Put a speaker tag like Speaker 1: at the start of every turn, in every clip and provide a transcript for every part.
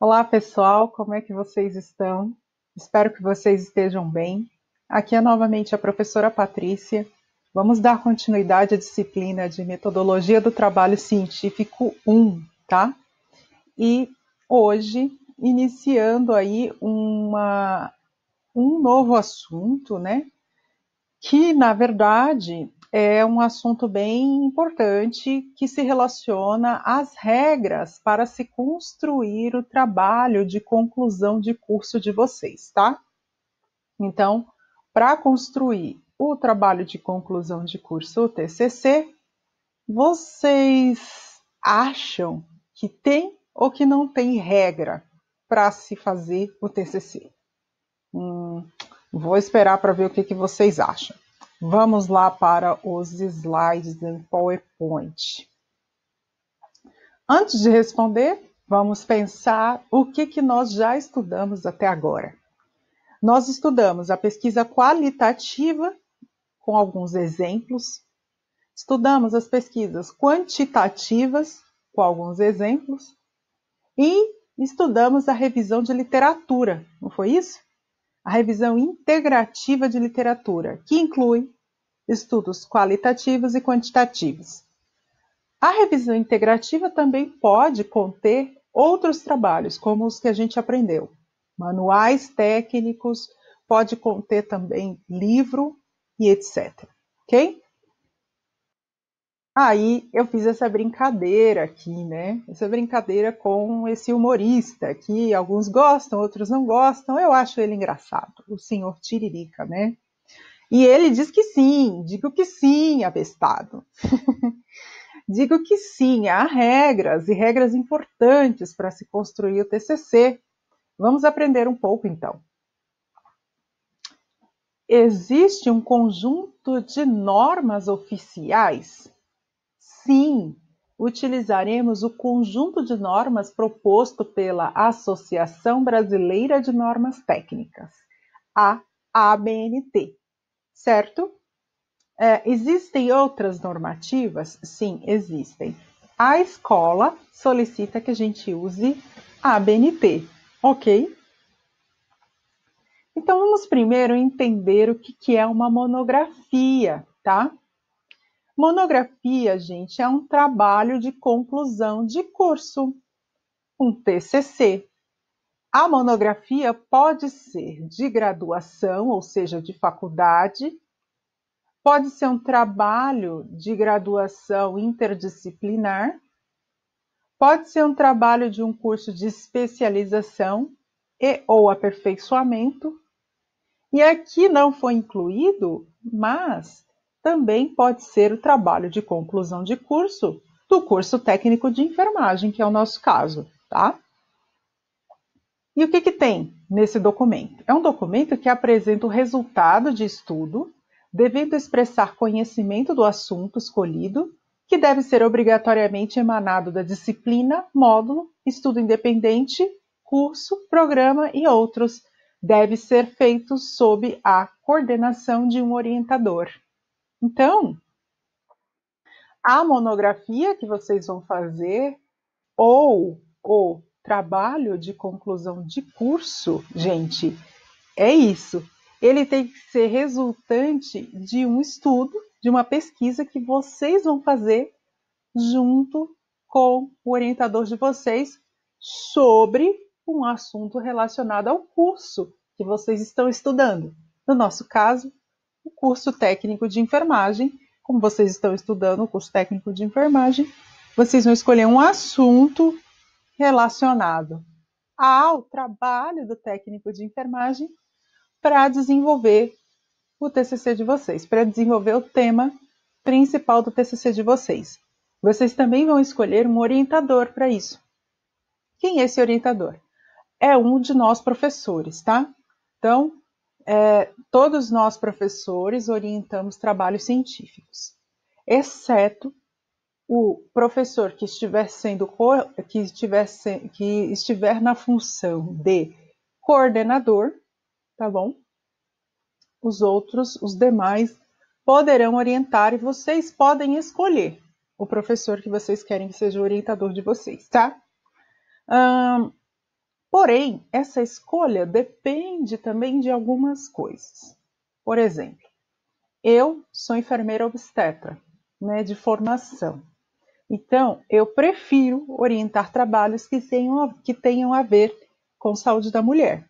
Speaker 1: Olá, pessoal, como é que vocês estão? Espero que vocês estejam bem. Aqui é novamente a professora Patrícia. Vamos dar continuidade à disciplina de Metodologia do Trabalho Científico 1, tá? E hoje, iniciando aí um novo assunto, né? Que, na verdade, é um assunto bem importante que se relaciona às regras para se construir o trabalho de conclusão de curso de vocês, tá? Então, para construir o trabalho de conclusão de curso, o TCC, vocês acham que tem ou que não tem regra para se fazer o TCC? Vou esperar para ver o que vocês acham. Vamos lá para os slides em PowerPoint. Antes de responder, vamos pensar o que nós já estudamos até agora. Nós estudamos a pesquisa qualitativa, com alguns exemplos. Estudamos as pesquisas quantitativas, com alguns exemplos. E estudamos a revisão de literatura, não foi isso? A revisão integrativa de literatura, que inclui estudos qualitativos e quantitativos. A revisão integrativa também pode conter outros trabalhos, como os que a gente aprendeu. Manuais técnicos, pode conter também livro e etc. Ok? Aí eu fiz essa brincadeira aqui, né? Essa brincadeira com esse humorista que alguns gostam, outros não gostam. Eu acho ele engraçado, o senhor Tiririca, né? E ele diz que sim, digo que sim, abestado. Digo que sim, há regras e regras importantes para se construir o TCC. Vamos aprender um pouco então. Existe um conjunto de normas oficiais? Sim, utilizaremos o conjunto de normas proposto pela Associação Brasileira de Normas Técnicas, a ABNT, certo? Existem outras normativas? Sim, existem. A escola solicita que a gente use a ABNT, ok? Então vamos primeiro entender o que é uma monografia, tá? Monografia, gente, é um trabalho de conclusão de curso, um TCC. A monografia pode ser de graduação, ou seja, de faculdade, pode ser um trabalho de graduação interdisciplinar, pode ser um trabalho de um curso de especialização e ou aperfeiçoamento, e aqui não foi incluído, mas também pode ser o trabalho de conclusão de curso do curso técnico de enfermagem, que é o nosso caso, tá? E o que tem nesse documento? É um documento que apresenta o resultado de estudo, devendo expressar conhecimento do assunto escolhido, que deve ser obrigatoriamente emanado da disciplina, módulo, estudo independente, curso, programa e outros. Deve ser feito sob a coordenação de um orientador. Então, a monografia que vocês vão fazer ou o trabalho de conclusão de curso, gente, é isso. Ele tem que ser resultante de um estudo, de uma pesquisa que vocês vão fazer junto com o orientador de vocês sobre um assunto relacionado ao curso que vocês estão estudando. No nosso caso, o curso técnico de enfermagem. Como vocês estão estudando o curso técnico de enfermagem, vocês vão escolher um assunto relacionado ao trabalho do técnico de enfermagem para desenvolver o TCC de vocês, para desenvolver o tema principal do TCC de vocês. Vocês também vão escolher um orientador para isso. Quem é esse orientador? É um de nós professores, tá? Então, todos nós professores orientamos trabalhos científicos, exceto o professor que estiver na função de coordenador, tá bom? Os demais, poderão orientar e vocês podem escolher o professor que vocês querem que seja o orientador de vocês, tá? Porém, essa escolha depende também de algumas coisas. Por exemplo, eu sou enfermeira obstetra, né, de formação. Então, eu prefiro orientar trabalhos que tenham a ver com saúde da mulher.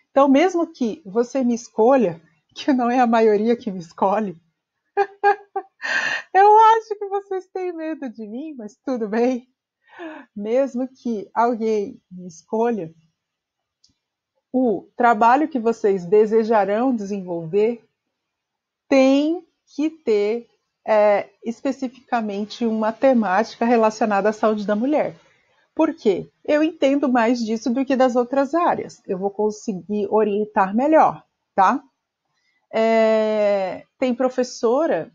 Speaker 1: Então, mesmo que você me escolha, que não é a maioria que me escolhe, eu acho que vocês têm medo de mim, mas tudo bem. Mesmo que alguém me escolha, o trabalho que vocês desejarão desenvolver tem que ter especificamente uma temática relacionada à saúde da mulher. Por quê? Eu entendo mais disso do que das outras áreas. Eu vou conseguir orientar melhor, tá? Tem professora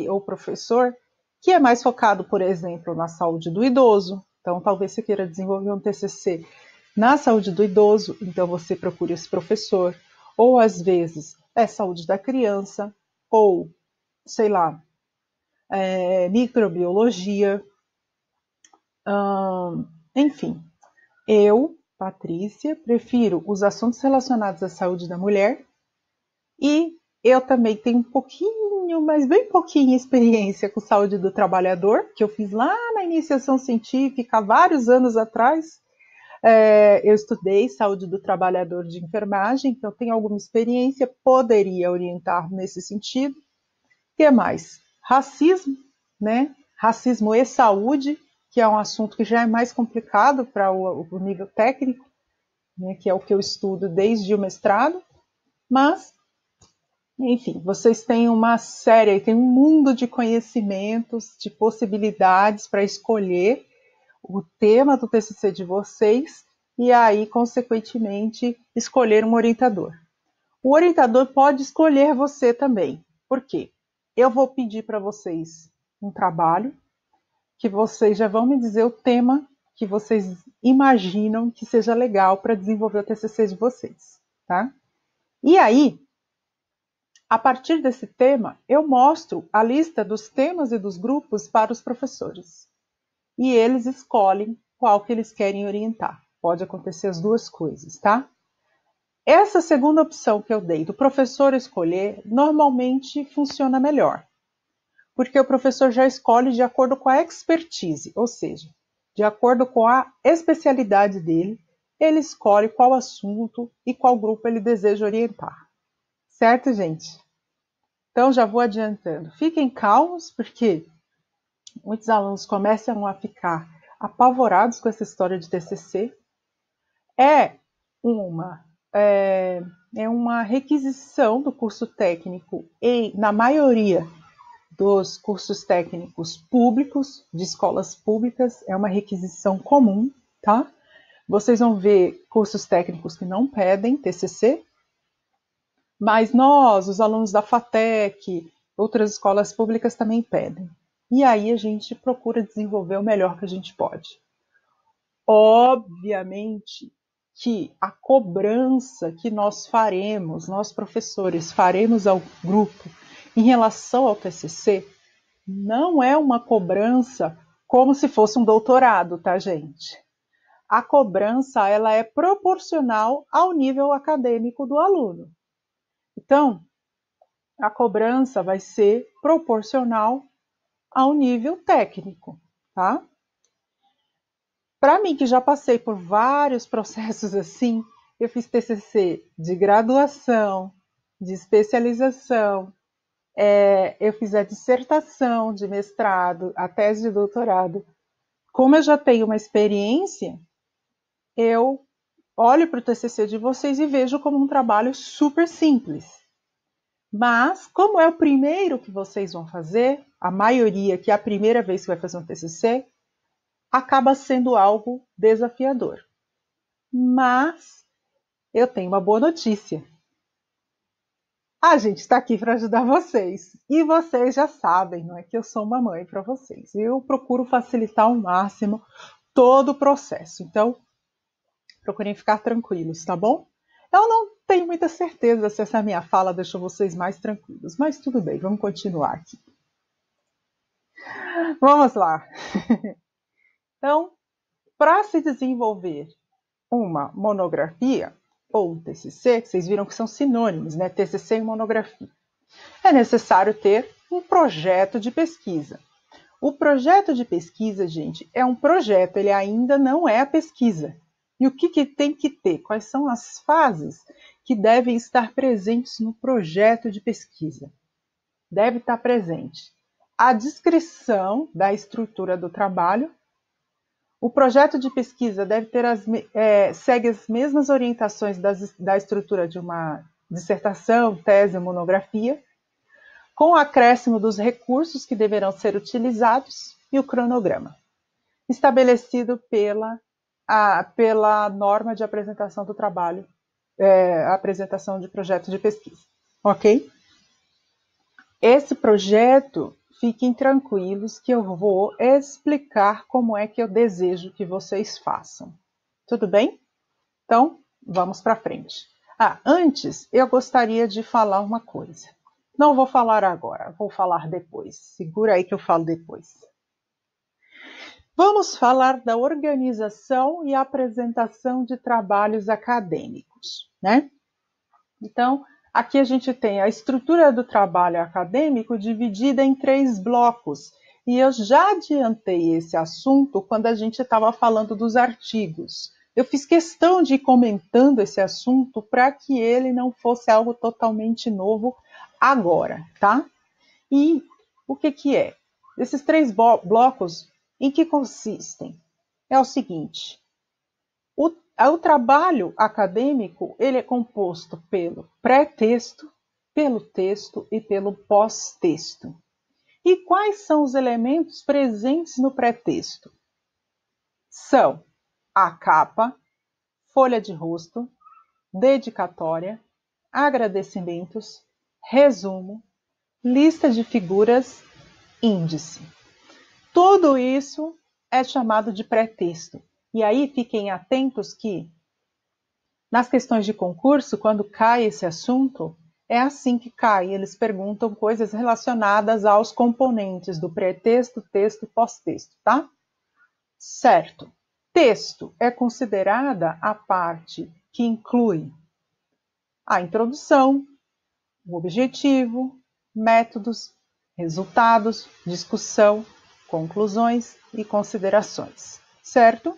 Speaker 1: ou professor que é mais focado, por exemplo, na saúde do idoso. Então, talvez você queira desenvolver um TCC na saúde do idoso, então você procura esse professor. Ou, às vezes, é saúde da criança, ou, sei lá, microbiologia. Enfim, eu, Patrícia, prefiro os assuntos relacionados à saúde da mulher e eu também tenho um pouquinho, mas bem pouquinho experiência com saúde do trabalhador, que eu fiz lá na iniciação científica, há vários anos atrás. Eu estudei saúde do trabalhador de enfermagem, então tenho alguma experiência, poderia orientar nesse sentido. O que mais? Racismo, né? Racismo e saúde, que é um assunto que já é mais complicado para o nível técnico, né? Que é o que eu estudo desde o mestrado, mas enfim, vocês têm uma série, tem um mundo de conhecimentos, de possibilidades para escolher o tema do TCC de vocês e aí, consequentemente, escolher um orientador. O orientador pode escolher você também. Por quê? Eu vou pedir para vocês um trabalho que vocês já vão me dizer o tema que vocês imaginam que seja legal para desenvolver o TCC de vocês, tá? E aí, a partir desse tema, eu mostro a lista dos temas e dos grupos para os professores. E eles escolhem qual que eles querem orientar. Pode acontecer as duas coisas, tá? Essa segunda opção que eu dei, do professor escolher, normalmente funciona melhor. Porque o professor já escolhe de acordo com a expertise, ou seja, de acordo com a especialidade dele, ele escolhe qual assunto e qual grupo ele deseja orientar. Certo, gente? Então, já vou adiantando. Fiquem calmos, porque muitos alunos começam a ficar apavorados com essa história de TCC. É uma, é, é uma requisição do curso técnico na maioria dos cursos técnicos públicos, de escolas públicas, é uma requisição comum, tá? Vocês vão ver cursos técnicos que não pedem TCC, mas nós, os alunos da FATEC, outras escolas públicas também pedem. E aí a gente procura desenvolver o melhor que a gente pode. Obviamente que a cobrança que nós faremos, nós professores faremos ao grupo em relação ao TCC, não é uma cobrança como se fosse um doutorado, tá, gente? A cobrança, ela é proporcional ao nível acadêmico do aluno. Então, a cobrança vai ser proporcional ao nível técnico, tá? Para mim, que já passei por vários processos assim, eu fiz TCC de graduação, de especialização, eu fiz a dissertação de mestrado, a tese de doutorado. Como eu já tenho uma experiência, eu olho para o TCC de vocês e vejo como um trabalho super simples. Mas, como é o primeiro que vocês vão fazer, a maioria que é a primeira vez que vai fazer um TCC, acaba sendo algo desafiador. Mas eu tenho uma boa notícia. A gente está aqui para ajudar vocês. E vocês já sabem, não é que eu sou uma mãe para vocês. Eu procuro facilitar ao máximo todo o processo. Então, procurem ficar tranquilos, tá bom? Eu não tenho muita certeza se essa minha fala deixou vocês mais tranquilos, mas tudo bem, vamos continuar aqui. Vamos lá. Então, para se desenvolver uma monografia ou um TCC, que vocês viram que são sinônimos, né? TCC e monografia. É necessário ter um projeto de pesquisa. O projeto de pesquisa, gente, é um projeto, ele ainda não é a pesquisa. E o que tem que ter? Quais são as fases que devem estar presentes no projeto de pesquisa? Deve estar presente a descrição da estrutura do trabalho. O projeto de pesquisa deve ter segue as mesmas orientações da estrutura de uma dissertação, tese, monografia, com o acréscimo dos recursos que deverão ser utilizados e o cronograma, estabelecido pela norma de apresentação do trabalho, apresentação de projeto de pesquisa. Ok? Esse projeto, fiquem tranquilos que eu vou explicar como é que eu desejo que vocês façam. Tudo bem? Então, vamos para frente. Antes, eu gostaria de falar uma coisa. Não vou falar agora, vou falar depois. Segura aí que eu falo depois. Vamos falar da organização e apresentação de trabalhos acadêmicos, né? Então, aqui a gente tem a estrutura do trabalho acadêmico dividida em 3 blocos. E eu já adiantei esse assunto quando a gente estava falando dos artigos. Eu fiz questão de ir comentando esse assunto para que ele não fosse algo totalmente novo agora, tá? E o que é? Esses 3 blocos, em que consistem? É o seguinte, o trabalho acadêmico, ele é composto pelo pré-texto, pelo texto e pelo pós-texto. E quais são os elementos presentes no pré-texto? São a capa, folha de rosto, dedicatória, agradecimentos, resumo, lista de figuras, índice. Tudo isso é chamado de pré-texto. E aí fiquem atentos que nas questões de concurso, quando cai esse assunto, é assim que cai. Eles perguntam coisas relacionadas aos componentes do pré-texto, texto e pós-texto, tá? Certo. Texto é considerada a parte que inclui a introdução, o objetivo, métodos, resultados, discussão, conclusões e considerações, certo?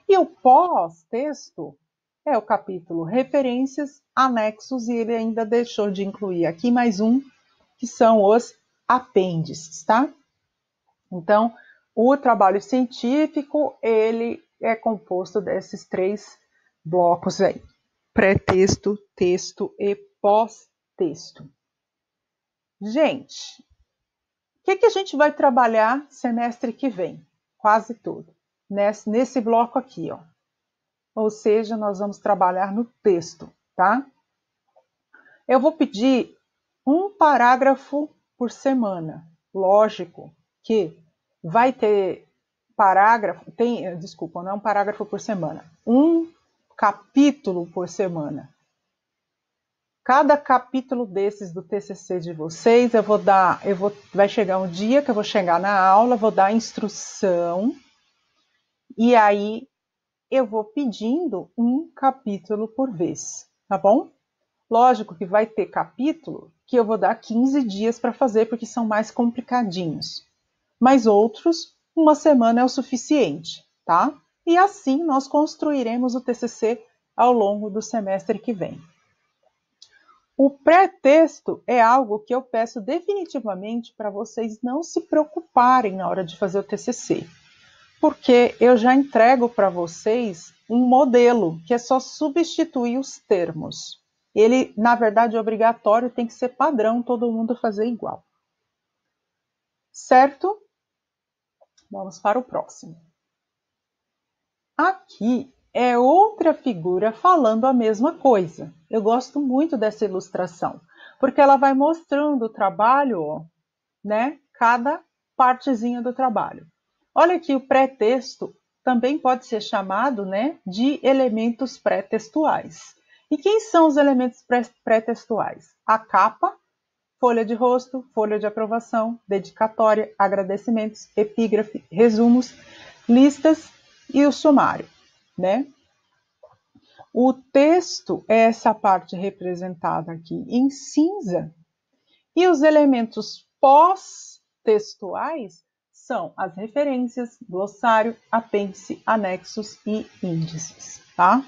Speaker 1: E o pós-texto é o capítulo referências, anexos, e ele ainda deixou de incluir aqui mais um, que são os apêndices, tá? Então, o trabalho científico, ele é composto desses 3 blocos aí. Pré-texto, texto e pós-texto. Gente, o que a gente vai trabalhar semestre que vem? Quase tudo. Nesse bloco aqui, ó. Ou seja, nós vamos trabalhar no texto, tá? Eu vou pedir um parágrafo por semana. Lógico que vai ter parágrafo, desculpa, não é um parágrafo por semana, um capítulo por semana. Cada capítulo desses do TCC de vocês, vai chegar um dia que eu vou chegar na aula, vou dar a instrução, e aí eu vou pedindo um capítulo por vez, tá bom? Lógico que vai ter capítulo que eu vou dar 15 dias para fazer, porque são mais complicadinhos. Mas outros, uma semana é o suficiente, tá? E assim nós construiremos o TCC ao longo do semestre que vem. O pré-texto é algo que eu peço definitivamente para vocês não se preocuparem na hora de fazer o TCC. Porque eu já entrego para vocês um modelo, que é só substituir os termos. Ele, na verdade, é obrigatório, tem que ser padrão, todo mundo fazer igual. Certo? Vamos para o próximo. Aqui é outra figura falando a mesma coisa. Eu gosto muito dessa ilustração, porque ela vai mostrando o trabalho, né? Cada partezinha do trabalho. Olha aqui, o pré-texto também pode ser chamado, né, de elementos pré-textuais. E quem são os elementos pré-textuais? A capa, folha de rosto, folha de aprovação, dedicatória, agradecimentos, epígrafe, resumos, listas e o sumário, né? O texto é essa parte representada aqui em cinza, e os elementos pós-textuais são as referências, glossário, apêndice, anexos e índices, tá?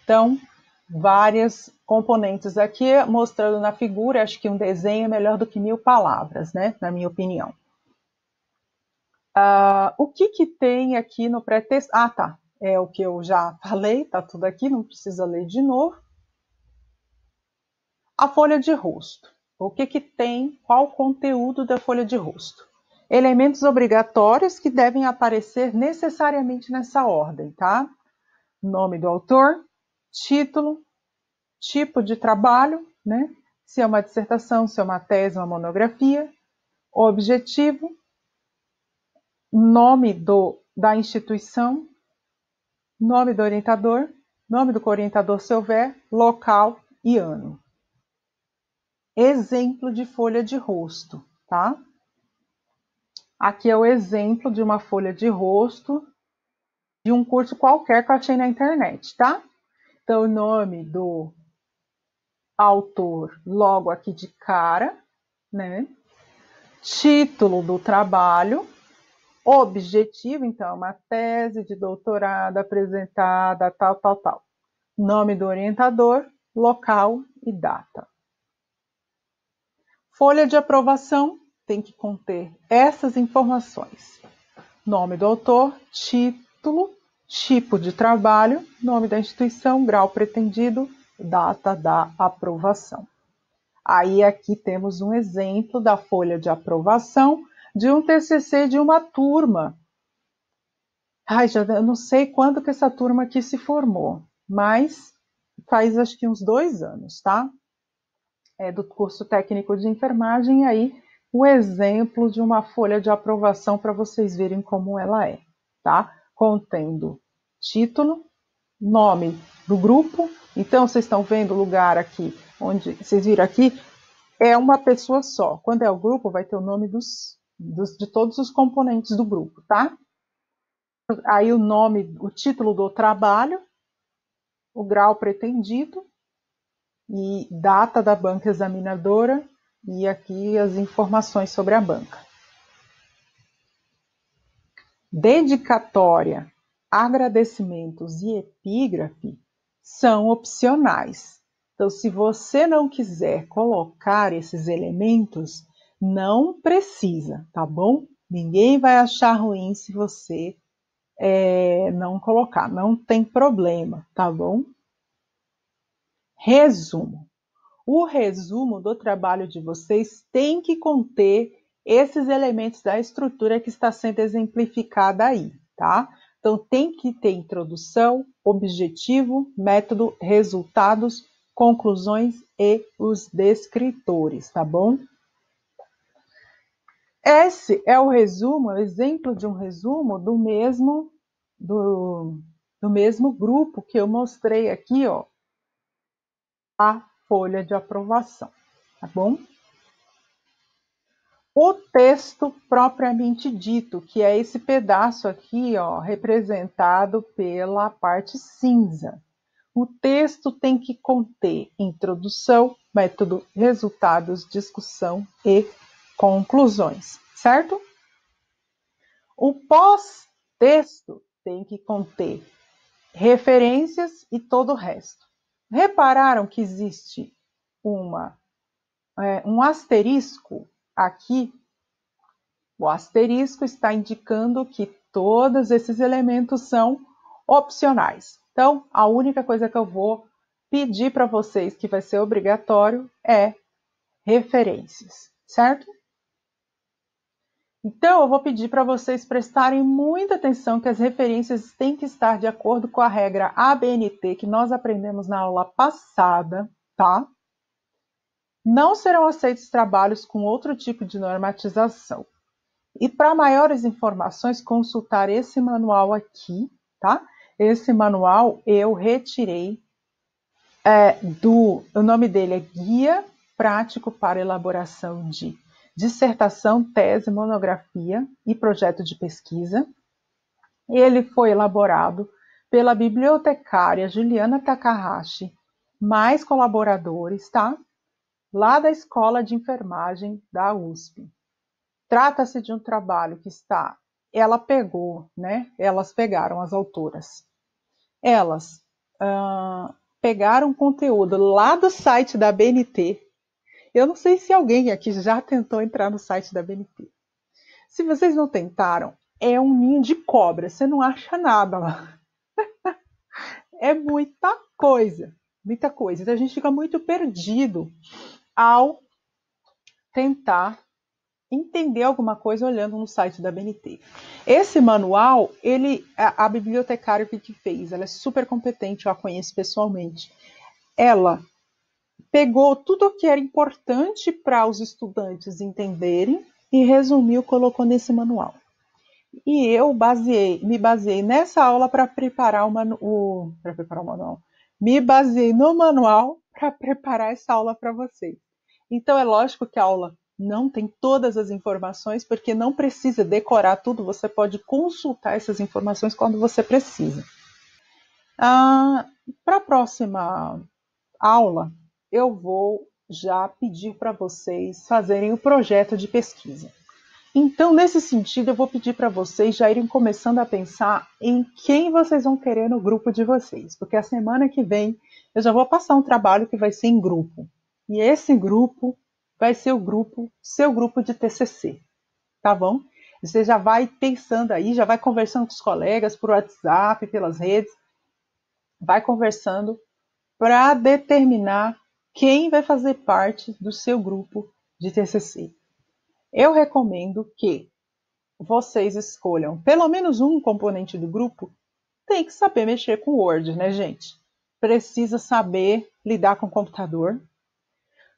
Speaker 1: Então, várias componentes aqui, mostrando na figura, acho que um desenho é melhor do que 1000 palavras, né? Na minha opinião. O que tem aqui no pré-texto? Ah, tá. É o que eu já falei, tá tudo aqui, não precisa ler de novo. A folha de rosto. O que tem? Qual o conteúdo da folha de rosto? Elementos obrigatórios que devem aparecer necessariamente nessa ordem, tá? Nome do autor, título, tipo de trabalho, né? Se é uma dissertação, se é uma tese, uma monografia, objetivo, nome da instituição, nome do orientador, nome do orientador se houver, local e ano. Exemplo de folha de rosto, tá? Aqui é o exemplo de uma folha de rosto de um curso qualquer que eu achei na internet, tá? Então, o nome do autor logo aqui de cara, né? Título do trabalho, objetivo, então, uma tese de doutorado apresentada, tal. Nome do orientador, local e data. Folha de aprovação tem que conter essas informações: nome do autor, título, tipo de trabalho, nome da instituição, grau pretendido, data da aprovação. Aí aqui temos um exemplo da folha de aprovação de um TCC de uma turma. Eu não sei quando que essa turma aqui se formou, mas faz acho que uns 2 anos, tá? É do curso técnico de enfermagem, aí um exemplo de uma folha de aprovação para vocês verem como ela é, tá? Contendo título, nome do grupo. Então, vocês estão vendo o lugar aqui, onde vocês viram aqui, é uma pessoa só. Quando é o grupo, vai ter o nome de todos os componentes do grupo, tá? Aí o nome, o título do trabalho, o grau pretendido e data da banca examinadora e aqui as informações sobre a banca. Dedicatória, agradecimentos e epígrafe são opcionais. Então, se você não quiser colocar esses elementos, não precisa, tá bom? Ninguém vai achar ruim se você não colocar, não tem problema, tá bom? Resumo. O resumo do trabalho de vocês tem que conter esses elementos da estrutura que está sendo exemplificada aí, tá? Então, tem que ter introdução, objetivo, método, resultados, conclusões e os descritores, tá bom? Esse é o resumo, o exemplo de um resumo do mesmo grupo que eu mostrei aqui, ó, a folha de aprovação, tá bom? O texto propriamente dito, que é esse pedaço aqui, ó, representado pela parte cinza. O texto tem que conter introdução, método, resultados, discussão e conclusões, certo? O pós-texto tem que conter referências e todo o resto. Repararam que existe um asterisco aqui? O asterisco está indicando que todos esses elementos são opcionais. Então, a única coisa que eu vou pedir para vocês que vai ser obrigatório é referências, certo? Então, eu vou pedir para vocês prestarem muita atenção que as referências têm que estar de acordo com a regra ABNT que nós aprendemos na aula passada, tá? Não serão aceitos trabalhos com outro tipo de normatização. E para maiores informações, consultar esse manual aqui, tá? Esse manual eu retirei o nome dele é Guia Prático para Elaboração de Dissertação, Tese, Monografia e Projeto de Pesquisa. Ele foi elaborado pela bibliotecária Juliana Takahashi, mais colaboradores, tá? Lá da Escola de Enfermagem da USP. Trata-se de um trabalho que ela pegou, né? Elas pegaram, as autoras. Elas pegaram conteúdo lá do site da BNT. Eu não sei se alguém aqui já tentou entrar no site da BNT. Se vocês não tentaram, é um ninho de cobra, você não acha nada lá. É muita coisa, muita coisa. Então a gente fica muito perdido ao tentar entender alguma coisa olhando no site da BNT. Esse manual, a bibliotecária que fez, ela é super competente, eu a conheço pessoalmente. Ela pegou tudo o que era importante para os estudantes entenderem e resumiu, colocou nesse manual. E eu me baseei nessa aula para preparar o manual. Me baseei no manual para preparar essa aula para vocês. Então é lógico que a aula não tem todas as informações, porque não precisa decorar tudo, você pode consultar essas informações quando você precisa. Para a próxima aula, eu vou já pedir para vocês fazerem o projeto de pesquisa. Então, nesse sentido, eu vou pedir para vocês já irem começando a pensar em quem vocês vão querer no grupo de vocês, porque a semana que vem eu já vou passar um trabalho que vai ser em grupo. E esse grupo vai ser seu grupo de TCC, tá bom? Você já vai pensando aí, já vai conversando com os colegas por WhatsApp, pelas redes, vai conversando para determinar quem vai fazer parte do seu grupo de TCC. Eu recomendo que vocês escolham pelo menos um componente do grupo. Tem que saber mexer com o Word, né, gente? Precisa saber lidar com o computador.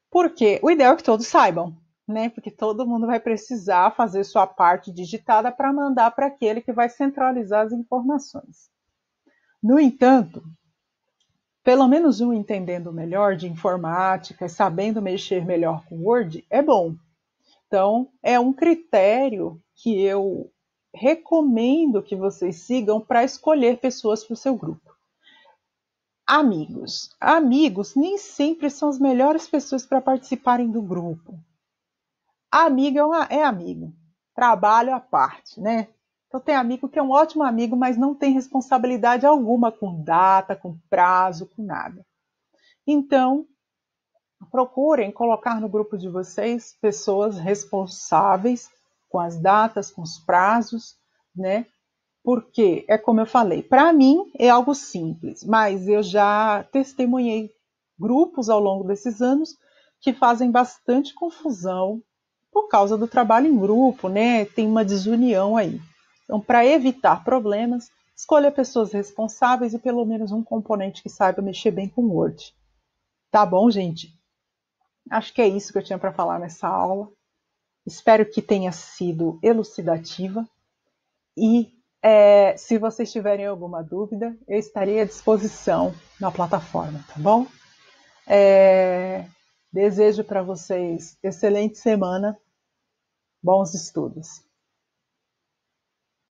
Speaker 1: Porque o ideal é que todos saibam, né? Porque todo mundo vai precisar fazer sua parte digitada para mandar para aquele que vai centralizar as informações. No entanto, pelo menos um entendendo melhor de informática, sabendo mexer melhor com o Word, é bom. Então, é um critério que eu recomendo que vocês sigam para escolher pessoas para o seu grupo. Amigos. Amigos nem sempre são as melhores pessoas para participarem do grupo. Amigo é amigo. Trabalho à parte, né? Então tem amigo que é um ótimo amigo, mas não tem responsabilidade alguma com data, com prazo, com nada. Então, procurem colocar no grupo de vocês pessoas responsáveis com as datas, com os prazos, né? Porque, é como eu falei, para mim é algo simples, mas eu já testemunhei grupos ao longo desses anos que fazem bastante confusão por causa do trabalho em grupo, né? Tem uma desunião aí. Então, para evitar problemas, escolha pessoas responsáveis e pelo menos um componente que saiba mexer bem com o Word. Tá bom, gente? Acho que é isso que eu tinha para falar nessa aula. Espero que tenha sido elucidativa e se vocês tiverem alguma dúvida, eu estarei à disposição na plataforma, tá bom? Desejo para vocês excelente semana, bons estudos.